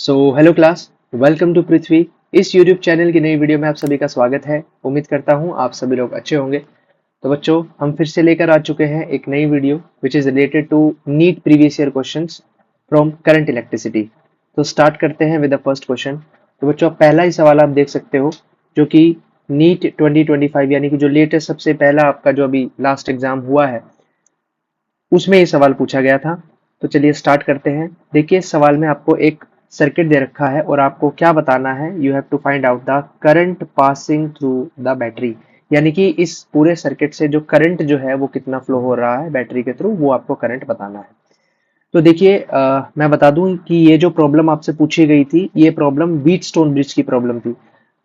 Hello class, welcome to पृथ्वी। इस YouTube channel की नई वीडियो में आप सभी का स्वागत है। उम्मीद करता हूँ आप सभी लोग अच्छे होंगे। तो बच्चों, हम फिर से लेकर आ चुके हैं एक नई video which is related to NEET previous year questions from current electricity. तो स्टार्ट करते हैं विद द फर्स्ट क्वेश्चन। तो बच्चों, पहला ही सवाल आप देख सकते हो जो कि नीट 2025 यानी कि जो लेटेस्ट सबसे पहला आपका जो अभी लास्ट एग्जाम हुआ है उसमें ये सवाल पूछा गया था। तो चलिए स्टार्ट करते हैं। देखिए, सवाल में आपको एक सर्किट दे रखा है और आपको क्या बताना है, you have to find out the current passing through the battery. यानी कि इस पूरे सर्किट से जो करंट जो है वो कितना फ्लो हो रहा है बैटरी के थ्रू, वो आपको करंट बताना है। तो देखिए, मैं बता दूं कि ये जो प्रॉब्लम आपसे पूछी गई थी, ये प्रॉब्लम व्हीटस्टोन ब्रिज की प्रॉब्लम थी।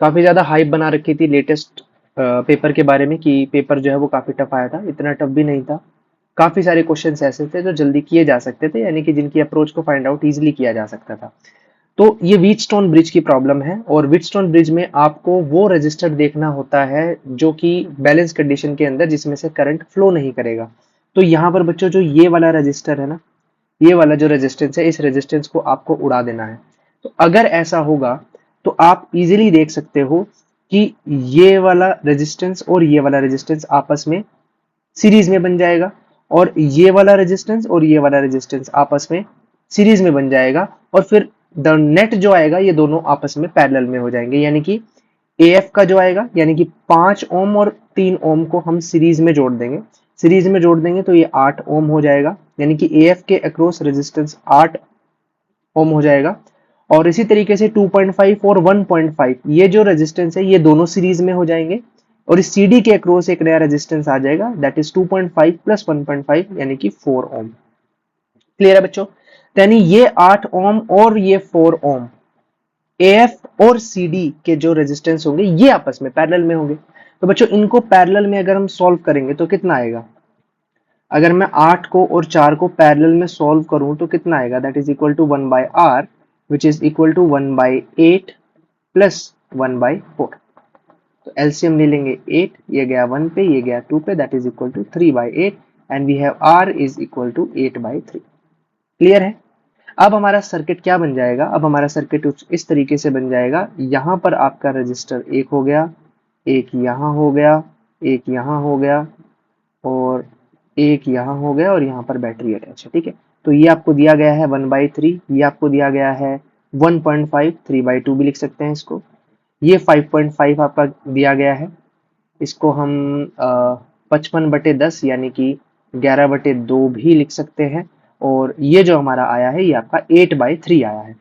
काफी ज्यादा हाइप बना रखी थी लेटेस्ट पेपर के बारे में कि पेपर जो है वो काफी टफ आया था। इतना टफ भी नहीं था, काफी सारे क्वेश्चंस ऐसे थे जो जल्दी किए जा सकते थे, यानी कि जिनकी अप्रोच को फाइंड आउट इजीली किया जा सकता था। तो ये व्हीटस्टोन ब्रिज की प्रॉब्लम है और व्हीटस्टोन ब्रिज में आपको वो रजिस्टर देखना होता है जो कि बैलेंस कंडीशन के अंदर जिसमें से करंट फ्लो नहीं करेगा। तो यहाँ पर बच्चों, जो ये वाला रजिस्टर है ना, ये वाला जो रेजिस्टेंस है, इस रेजिस्टेंस को आपको उड़ा देना है। तो अगर ऐसा होगा तो आप इजीली देख सकते हो कि ये वाला रेजिस्टेंस और ये वाला रेजिस्टेंस आपस में सीरीज में बन जाएगा और ये वाला रेजिस्टेंस और ये वाला रेजिस्टेंस आपस में सीरीज में बन जाएगा और फिर द नेट जो आएगा ये दोनों आपस में पैरेलल में हो जाएंगे। यानी कि AF का जो आएगा, यानी कि 5 ओम और 3 ओम को हम सीरीज में जोड़ देंगे। सीरीज में जोड़ देंगे तो ये 8 ओम हो जाएगा, यानी कि AF के अक्रॉस रेजिस्टेंस 8 ओम हो जाएगा। और इसी तरीके से 2.5 और 1.5 ये जो रेजिस्टेंस है ये दोनों सीरीज में हो जाएंगे और इस CD के अक्रॉस एक नया रेजिस्टेंस आ जाएगा, दैट इज 2.5 प्लस 1.5 यानी कि 4 ओम। क्लियर है बच्चों? यानी ये 8 ओम और ये 4 ओम AF और CD के जो रेजिस्टेंस होंगे ये आपस में पैरेलल में होंगे। तो बच्चों, इनको पैरेलल में अगर हम सॉल्व करेंगे तो कितना आएगा? अगर मैं 8 को और 4 को पैरेलल में सॉल्व करूं तो कितना आएगा? That is equal to 1 by R which is equal to 1 by 8 plus 1 by 4। तो एलसीएम ले लेंगे 8, ये गया 1 पे, ये गया 2 पे, that is equal to 3 by 8 and we have R is equal to 8 by 3। Clear है? अब हमारा सर्किट क्या बन जाएगा? अब हमारा सर्किट इस तरीके से बन जाएगा। यहां पर आपका रजिस्टर एक हो गया, एक यहां हो गया, एक यहां हो गया और एक यहाँ हो गया और यहाँ पर बैटरी अटैच है। ठीक है, तो ये आपको दिया गया है 1/3, ये आपको दिया गया है 1.5, 3/2 भी लिख सकते हैं इसको। ये 5.5 आपका दिया गया है, इसको हम 55/10 यानी कि 11/2 भी लिख सकते हैं। और ये जो हमारा आया है ये आपका 8/3 आया है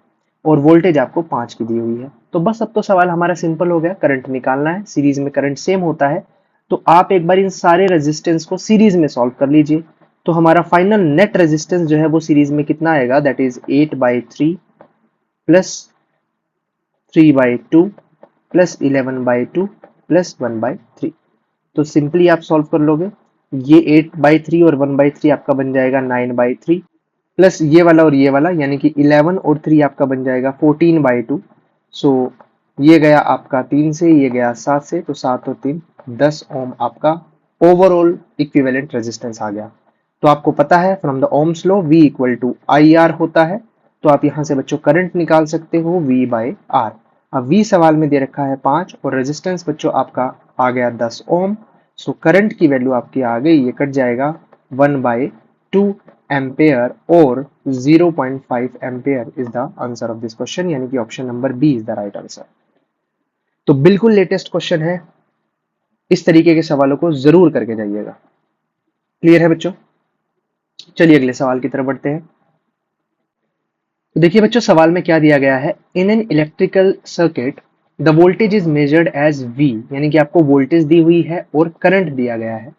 और वोल्टेज आपको 5 की दी हुई है। तो बस अब तो सवाल हमारा सिंपल हो गया, करंट निकालना है। सीरीज में करंट सेम होता है, तो आप एक बार इन सारे रेजिस्टेंस को सीरीज में सॉल्व कर लीजिए। तो हमारा फाइनल नेट रेजिस्टेंस जो है वो सीरीज में कितना आएगा? That is 8/3 plus 3/2 plus 11/2 plus 1/3। तो सिंपली आप सॉल्व कर लोगे। ये 8/3 और 1/3 आपका बन जाएगा 9/3 प्लस ये वाला और ये वाला, यानी कि 11 और 3 आपका बन जाएगा 14/2। सो ये गया आपका 3 से, ये गया 7 से, तो 7 और 3 10 ओम आपका ओवरऑल इक्विवेलेंट रेजिस्टेंस आ गया। तो आपको पता है from the Ohm's law V equal to IR होता है। तो आप यहां से बच्चों करंट निकाल सकते हो V बाय R। अब V सवाल में दे रखा है 5 और रेजिस्टेंस बच्चों आपका आ गया 10 ओम। सो करंट की वैल्यू आपकी आ गई, ये कट जाएगा 1/2 एम्पेयर और 0.5 ampere is the answer of this question, यानी कि option number B is the right answer. तो बिल्कुल लेटेस्ट क्वेश्चन है, इस तरीके के सवालों को जरूर करके जाइएगा। क्लियर है बच्चों? चलिए अगले सवाल की तरफ बढ़ते हैं। तो देखिए बच्चों, सवाल में क्या दिया गया है? In an electrical circuit the voltage is measured as V, यानी कि आपको वोल्टेज दी हुई है और करंट दिया गया है।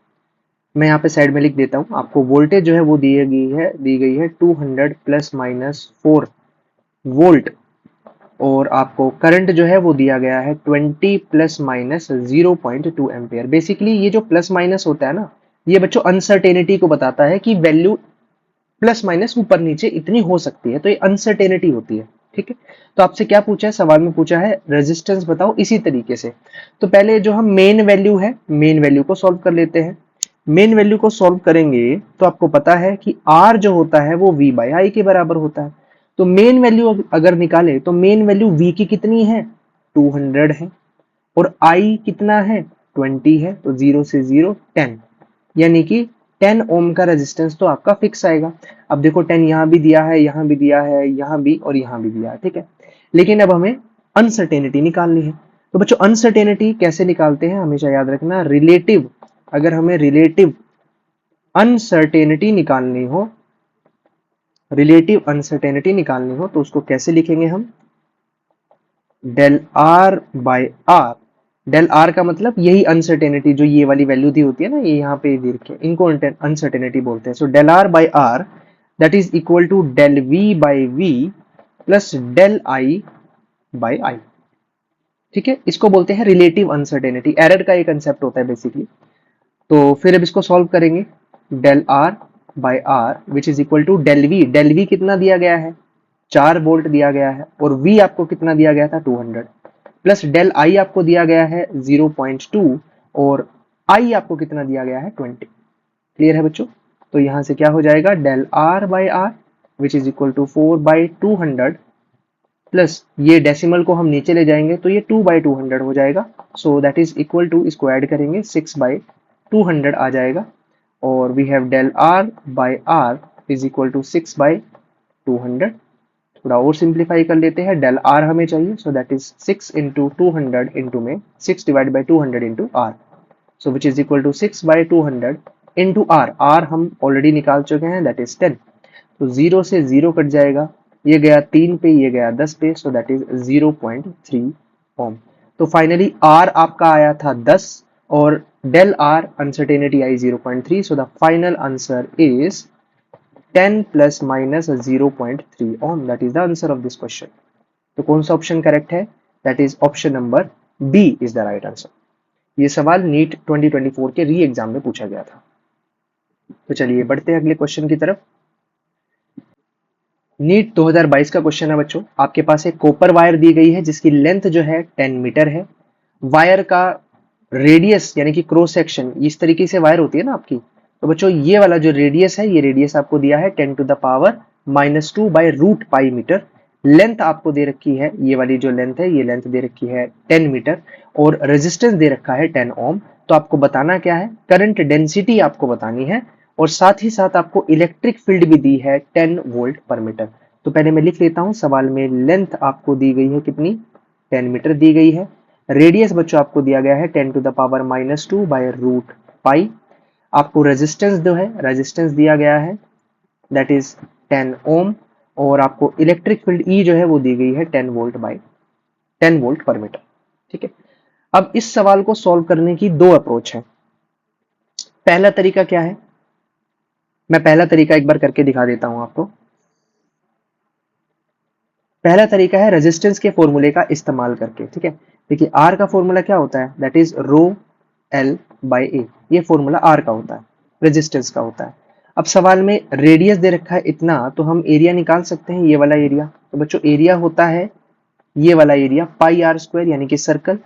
मैं यहाँ पे साइड में लिख देता हूँ, आपको वोल्टेज जो है वो दी गई है 200 प्लस माइनस 4 वोल्ट और आपको करंट जो है वो दिया गया है 20 प्लस माइनस 0.2 एम्पेयर। बेसिकली ये जो प्लस माइनस होता है ना, ये बच्चों अनसर्टेनिटी को बताता है कि वैल्यू प्लस माइनस ऊपर नीचे इतनी हो सकती है, तो ये अनसर्टेनिटी होती है। ठीक है, तो आपसे क्या पूछा है? सवाल में पूछा है रेजिस्टेंस बताओ इसी तरीके से। तो पहले जो हम मेन वैल्यू है, मेन वैल्यू को सॉल्व कर लेते हैं। मेन वैल्यू को सॉल्व करेंगे तो आपको पता है कि R जो होता है वो V बाई I के बराबर होता है। तो मेन वैल्यू अगर निकाले तो मेन वैल्यू V की कितनी है, 200 है, और I कितना है, 20 है, तो 0 से 0 10, यानी कि 10 ओम का रेजिस्टेंस तो आपका फिक्स आएगा। अब देखो 10 यहाँ भी दिया है, यहाँ भी दिया है, यहाँ भी और यहाँ भी दिया है, ठीक है। लेकिन अब हमें अनसर्टेनिटी निकालनी है। तो बच्चों अनसर्टेनिटी कैसे निकालते हैं, हमेशा याद रखना, रिलेटिव, अगर हमें रिलेटिव अनसर्टेनिटी निकालनी हो, रिलेटिव अनसर्टेनिटी निकालनी हो तो उसको कैसे लिखेंगे हम, del R by R. Del R का मतलब यही अनसर्टेनिटी, जो ये वाली वैल्यू दी होती है ना, ये यहाँ पे दे रखी है, इनको अनसर्टेनिटी बोलते हैं। So del R by R that is equal to del V by V plus del I by I, ठीक है। इसको बोलते हैं रिलेटिव अनसर्टेनिटी, एरर का एक कंसेप्ट होता है बेसिकली। तो फिर अब इसको सॉल्व करेंगे, del R by R which is equal to del V, del V कितना दिया गया है, 4 वोल्ट दिया गया है, और V आपको कितना दिया गया था, 200, प्लस डेल I आपको दिया गया है 0.2, और I आपको कितना दिया गया है, 20। क्लियर है बच्चों। तो यहां से क्या हो जाएगा, del R by R which is equal to 4/200, plus ये डेसिमल को हम नीचे ले जाएंगे तो ये 2/200 हो जाएगा। So that is equal to, इसको ऐड करेंगे 6/200 आ जाएगा, और we have del R by R is equal to 6/200। थोड़ा और सिंप्लीफाई कर लेते हैं, डेल आर हमें चाहिए, so that is 6 into 200 into में 6 divide by 200 into R, so which is equal to 6/200 into R. R हम ऑलरेडी निकाल चुके हैं, दैट इज 10। तो 0 से 0 कट जाएगा, ये गया 3 पे, ये गया 10 पे, सो दैट इज 0.3 ओम। तो फाइनली आर आपका आया था 10 और डेल आर अनसर्टेनिटी आई 0.3, so the final answer is 10 plus minus 0.3 ohm, that is the answer of this question। तो कौन सा ऑप्शन करेक्ट है, that is option number B is the right answer। ये सवाल नीट 2024 के री एग्जाम में पूछा गया था। तो चलिए बढ़ते हैं अगले क्वेश्चन की तरफ। नीट 2022 का क्वेश्चन है बच्चों, आपके पास एक कॉपर वायर दी गई है जिसकी लेंथ जो है 10 मीटर है। वायर का रेडियस यानी कि क्रॉस सेक्शन, इस तरीके से वायर होती है ना आपकी, तो बच्चों ये वाला जो रेडियस है, ये रेडियस आपको दिया है 10 to the power -2 by root pi metre. Length आपको दे रखी है, ये वाली जो लेंथ है, ये लेंथ दे रखी है 10 मीटर, और रेजिस्टेंस दे रखा है 10 ओम। तो आपको बताना क्या है, करंट डेंसिटी आपको बतानी है, और साथ ही साथ आपको इलेक्ट्रिक फील्ड भी दी है 10 वोल्ट पर मीटर। तो पहले मैं लिख लेता हूं, सवाल में लेंथ आपको दी गई है कितनी, 10 मीटर दी गई है। रेडियस बच्चों आपको दिया गया है 10 to the power -2 by root pi. आपको रेजिस्टेंस जो है, रेजिस्टेंस दिया गया है दैट इज 10 ओम, और आपको इलेक्ट्रिक फील्ड E जो है वो दी गई है 10 वोल्ट बाय 10 वोल्ट पर मीटर, ठीक है। अब इस सवाल को सॉल्व करने की दो अप्रोच है। पहला तरीका क्या है, मैं पहला तरीका एक बार करके दिखा देता हूं आपको। पहला तरीका है रेजिस्टेंस के फॉर्मूले का इस्तेमाल करके, ठीक है। देखिए आर का फॉर्मूला क्या होता है, that is rho L by A, ये फॉर्मूला आर का होता है, रेजिस्टेंस का होता है। अब सवाल में रेडियस दे रखा है इतना, तो हम एरिया निकाल सकते हैं, ये वाला एरिया। तो बच्चों एरिया होता है ये वाला एरिया पाई आर स्क्वायर, यानी कि सर्कल।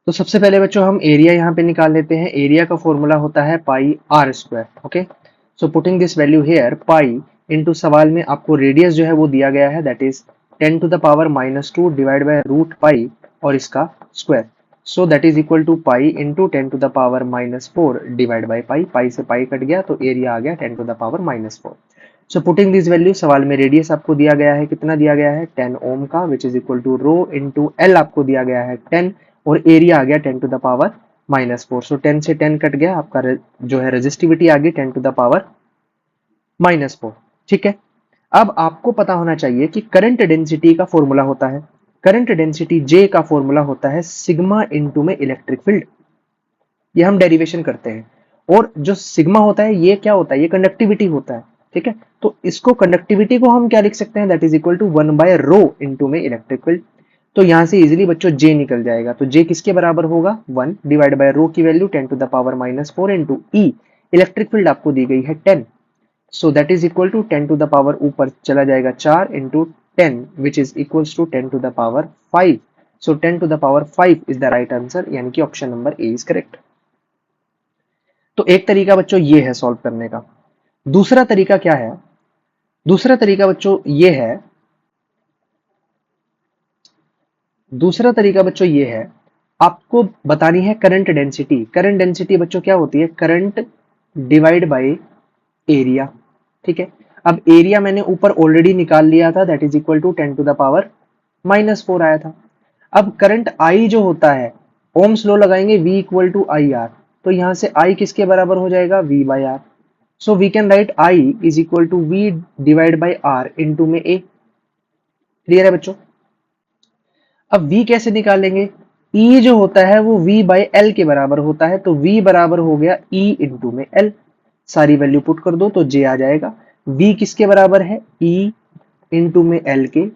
तो सबसे पहले बच्चों हम एरिया यहाँ पे निकाल लेते हैं। एरिया का फॉर्मूला होता है pi r square, okay. So putting this value here, pi into सवाल में आपको रेडियस जो है वो दिया गया है, that is 10 to the power -2 divide by root pi और इसका square. So that is equal to pi into 10 to the power -4 divide by pi. Pi से पाई कट गया तो एरिया आ गया 10 to the power -4। So putting this value, सवाल में radius आपको दिया गया है, कितना दिया गया है, 10 ओम का, which is equal to rho into L आपको दिया गया है 10, और एरिया आ गया 10 टू द पावर -4। सो 10 से 10 कट गया, आपका जो है रेजिस्टिविटी आ गई 10 टू द पावर -4, ठीक है। अब आपको पता होना चाहिए कि करंट डेंसिटी का फॉर्मूला होता है, करंट डेंसिटी J का फॉर्मूला होता है सिग्मा इनटू में इलेक्ट्रिक फील्ड, ये हम डेरिवेशन करते हैं। और जो सिग्मा होता है ये क्या होता है, ये कंडक्टिविटी होता है, ठीक है। तो इसको कंडक्टिविटी को हम क्या लिख सकते हैं, that is equal to 1 by rho into में इलेक्ट्रिक फील्ड। तो यहां से इजीली बच्चों J निकल जाएगा, तो J किसके बराबर होगा, 1 डिवाइड बाय रो की value 10 to the power -4 into E, electric field आपको दी गई है 10, so that is equal to 10 to the power ऊपर चला जाएगा 4 into 10 which is equals to 10 to the power 5। So 10 to the power 5 is the right answer, यानी कि option number A is correct. तो एक तरीका बच्चों ये है सॉल्व करने का। दूसरा तरीका क्या है, दूसरा तरीका बच्चों ये है दूसरा तरीका बच्चों ये है, आपको बतानी है करंट डेंसिटी। करंट डेंसिटी बच्चों क्या होती है, करंट डिवाइड बाय एरिया। ठीक है, अब एरिया मैंने ऊपर ऑलरेडी निकाल लिया था, that is equal to 10 to the power -4 आया था। अब करंट आई जो होता है, ओम्स लॉ लगाएंगे, V equal to I R, तो यहां से I किसके बराबर हो जाएगा, V by R. So we can write I is equal to V divide by R into में A। क्लियर है बच्चों। अब V कैसे निकालेंगे, E जो होता है वो V बाई L के बराबर होता है, तो V बराबर हो गया E इंटू में L। सारी वैल्यू पुट कर दो तो J आ जाएगा। V किसके बराबर है, E इंटू में L के,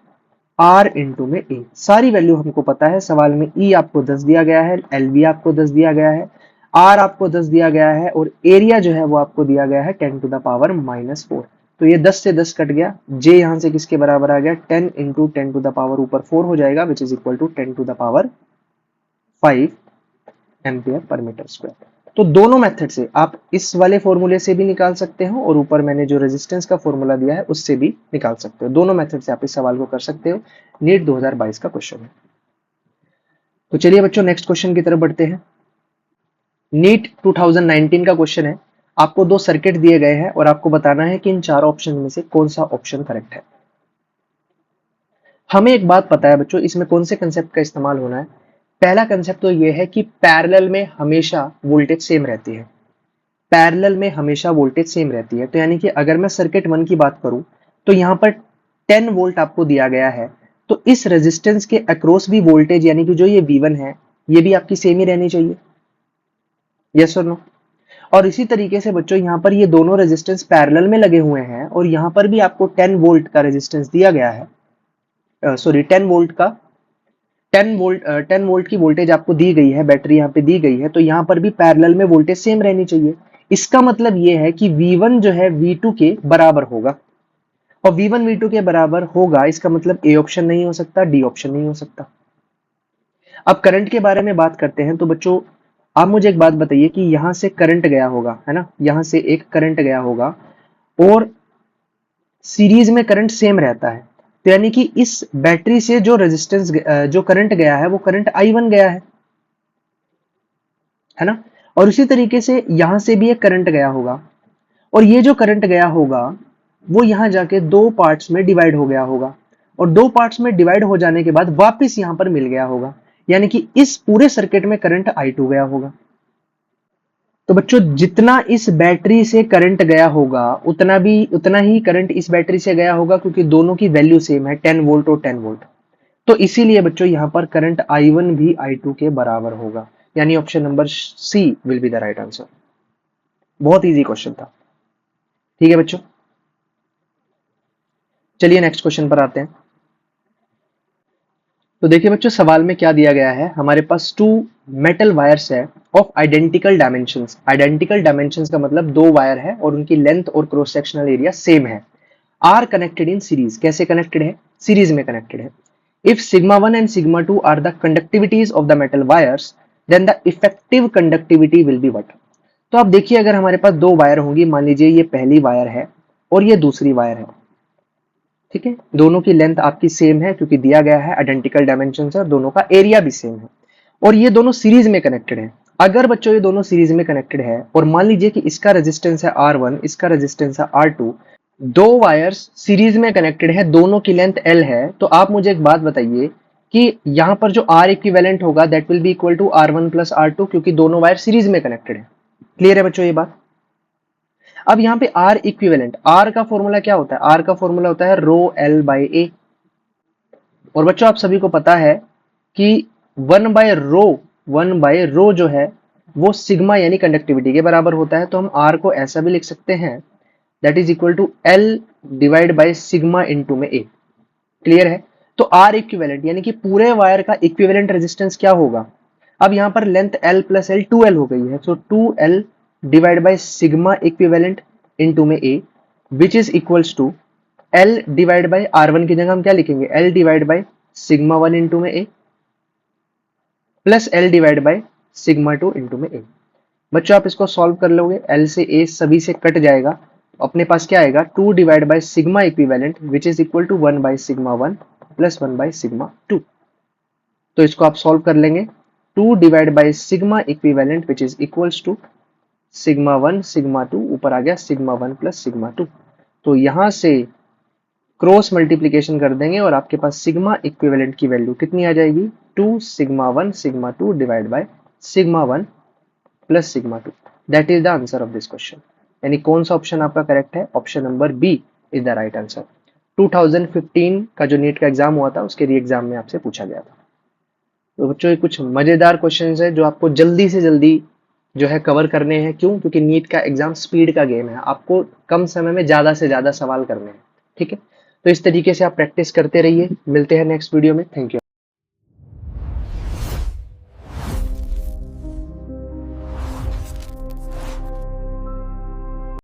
R इंटू में A। सारी वैल्यू हमको पता है, सवाल में E आपको 10 दिया गया है, L भी आपको 10 दिया गया है, R आपको 10 दिया गया है, और एरिया जो है वो आपको दिया गया है 10 टू द पावर -4। तो ये 10 से 10 कट गया, J यहां से किसके बराबर आ गया, 10 इंटू 10 टू द पावर ऊपर 4 हो जाएगा, which is equal to 10 to the power 5 ampere per metre square. तो दोनों मेथड से आप इस वाले फॉर्मूले से भी निकाल सकते हो, और ऊपर मैंने जो रेजिस्टेंस का फॉर्मूला दिया है उससे भी निकाल सकते हो। दोनों मेथड से आप इस सवाल को कर सकते हो। नीट 2022 का क्वेश्चन है। तो चलिए बच्चों नेक्स्ट क्वेश्चन की तरफ बढ़ते हैं। नीट 2019 का क्वेश्चन है। आपको दो सर्किट दिए गए हैं और आपको बताना है कि इन चारों ऑप्शन में से कौन सा ऑप्शन करेक्ट है। हमें एक बात पता है बच्चों, इसमें कौन से कंसेप्ट का इस्तेमाल होना है। पहला कंसेप्ट तो यह है कि पैरेलल में हमेशा वोल्टेज सेम रहती है। पैरेलल में हमेशा वोल्टेज सेम रहती है, तो यानी कि अगर मैं सर्किट 1 की बात करूं तो यहां पर 10 वोल्ट आपको दिया गया है, तो इस रेजिस्टेंस के अक्रॉस भी वोल्टेज यानी कि जो ये V1 है ये भी आपकी सेम ही रहनी चाहिए, यस और नो। और इसी तरीके से बच्चों यहां पर ये दोनों रेजिस्टेंस पैरेलल में लगे हुए हैं और यहां पर भी आपको 10 वोल्ट का रेजिस्टेंस दिया गया है, सॉरी 10 वोल्ट का 10 वोल्ट की वोल्टेज आपको दी गई है, बैटरी यहाँ पे दी गई है, तो यहाँ पर भी पैरेलल में वोल्टेज सेम रहनी चाहिए। इसका मतलब ये है कि V1 जो है V2 के बराबर होगा, और V1 V2 के बराबर होगा इसका मतलब A ऑप्शन नहीं हो सकता, D ऑप्शन नहीं हो सकता। अब करंट के बारे में बात करते हैं, तो बच्चों आप मुझे एक बात बताइए कि यहां से करंट गया होगा, है ना, यहां से एक करंट गया होगा और सीरीज में करंट सेम रहता है, तो यानी कि इस बैटरी से जो रेजिस्टेंस जो करंट गया है वो करंट I1 गया है ना। और इसी तरीके से यहां से भी एक करंट गया होगा, और ये जो करंट गया होगा वो यहां जाके दो पार्ट्स में डिवाइड हो गया होगा, और दो पार्ट्स में डिवाइड हो जाने के बाद वापस यहां पर मिल गया होगा, यानी कि इस पूरे सर्किट में करंट I2 गया होगा। तो बच्चों जितना इस बैटरी से करंट गया होगा उतना ही करंट इस बैटरी से गया होगा, क्योंकि दोनों की वैल्यू सेम है, 10 वोल्ट और 10 वोल्ट। तो इसीलिए बच्चों यहां पर करंट I1 भी I2 के बराबर होगा, यानी option number C will be the right answer. बहुत इजी क्वेश्चन था, ठीक है बच्चों। चलिए नेक्स्ट क्वेश्चन पर आते हैं। तो देखिए बच्चों सवाल में क्या दिया गया है, हमारे पास टू मेटल वायर्स है of identical dimensions. Identical dimensions का मतलब दो वायर है और उनकी लेंथ और क्रॉस सेक्शनल एरिया सेम है, आर कनेक्टेड इन सीरीज। कैसे कनेक्टेड है, सीरीज में कनेक्टेड है। If sigma 1 and sigma 2 are the conductivities of the metal wires, then the effective conductivity will be what. तो आप देखिए अगर हमारे पास दो वायर होंगी, मान लीजिए ये पहली वायर है और ये दूसरी वायर है, ठीक है, दोनों की लेंथ आपकी सेम है क्योंकि दिया गया है आइडेंटिकल डायमेंशन है, और दोनों का एरिया भी सेम है, और ये दोनों सीरीज में कनेक्टेड है। अगर बच्चों ये दोनों सीरीज में कनेक्टेड है और मान लीजिए कि इसका रेजिस्टेंस है R1, इसका रेजिस्टेंस है R2, दो वायर्स सीरीज में कनेक्टेड है, दोनों की लेंथ L है, तो आप मुझे एक बात बताइए कि यहाँ पर जो R इक्विवेलेंट होगा that will be equal to R1 plus R2, क्योंकि दोनों वायर सीरीज में कनेक्टेड है। क्लियर है बच्चों ये बात। अब यहाँ पे R इक्विवेलेंट, R का फॉर्मूला क्या होता है, R का फॉर्मूला होता है रो L बाई A, और बच्चों आप सभी को पता है कि 1 बाय रो जो है वो सिग्मा यानी कंडक्टिविटी के बराबर होता है, तो हम R को ऐसा भी लिख सकते हैं that is equal to L divide by sigma into में A। क्लियर है। तो R इक्विवेलेंट यानी कि पूरे वायर का इक्विवेलेंट रेजिस्टेंस क्या होगा। अब यहाँ पर length L plus L 2L हो गई है, so 2L divide by sigma equivalent into में A, which is equals to L divide by R1 की जगह हम क्या लिखेंगे, L divide by sigma 1 into में A plus L divide by sigma 2 into में A। बच्चों आप इसको सॉल्व कर लोगे, L से A सभी से कट जाएगा, अपने पास क्या आएगा 2 divide by sigma equivalent which is equal to 1 by sigma 1 plus 1 by sigma 2। तो इसको आप सॉल्व कर लेंगे। 2 divide by sigma equivalent which is equals to sigma 1 sigma 2, ऊपर आ गया सिग्मा 1 प्लस सिग्मा 2। तो यहां से क्रॉस मल्टीप्लीकेशन कर देंगे और आपके पास सिग्मा इक्विवेलेंट की वैल्यू कितनी आ जाएगी, 2 sigma 1 sigma 2 divide by sigma 1 plus sigma 2। That is the answer of this question. यानी कौन सा ऑप्शन आपका करेक्ट है, option number B is the right answer. 2015 का जो नीट का एग्जाम हुआ था उसके री एग्जाम में आपसे पूछा गया था। तो बच्चों ये कुछ मजेदार क्वेश्चंस है जो आपको जल्दी से जल्दी जो है कवर करने हैं। क्यों? क्योंकि नीट का एग्जाम स्पीड का गेम है, आपको कम समय में ज्यादा से ज्यादा सवाल करने हैं। ठीक है, तो इस तरीके से आप प्रैक्टिस करते रहिए। मिलते हैं नेक्स्ट वीडियो में। Thank you.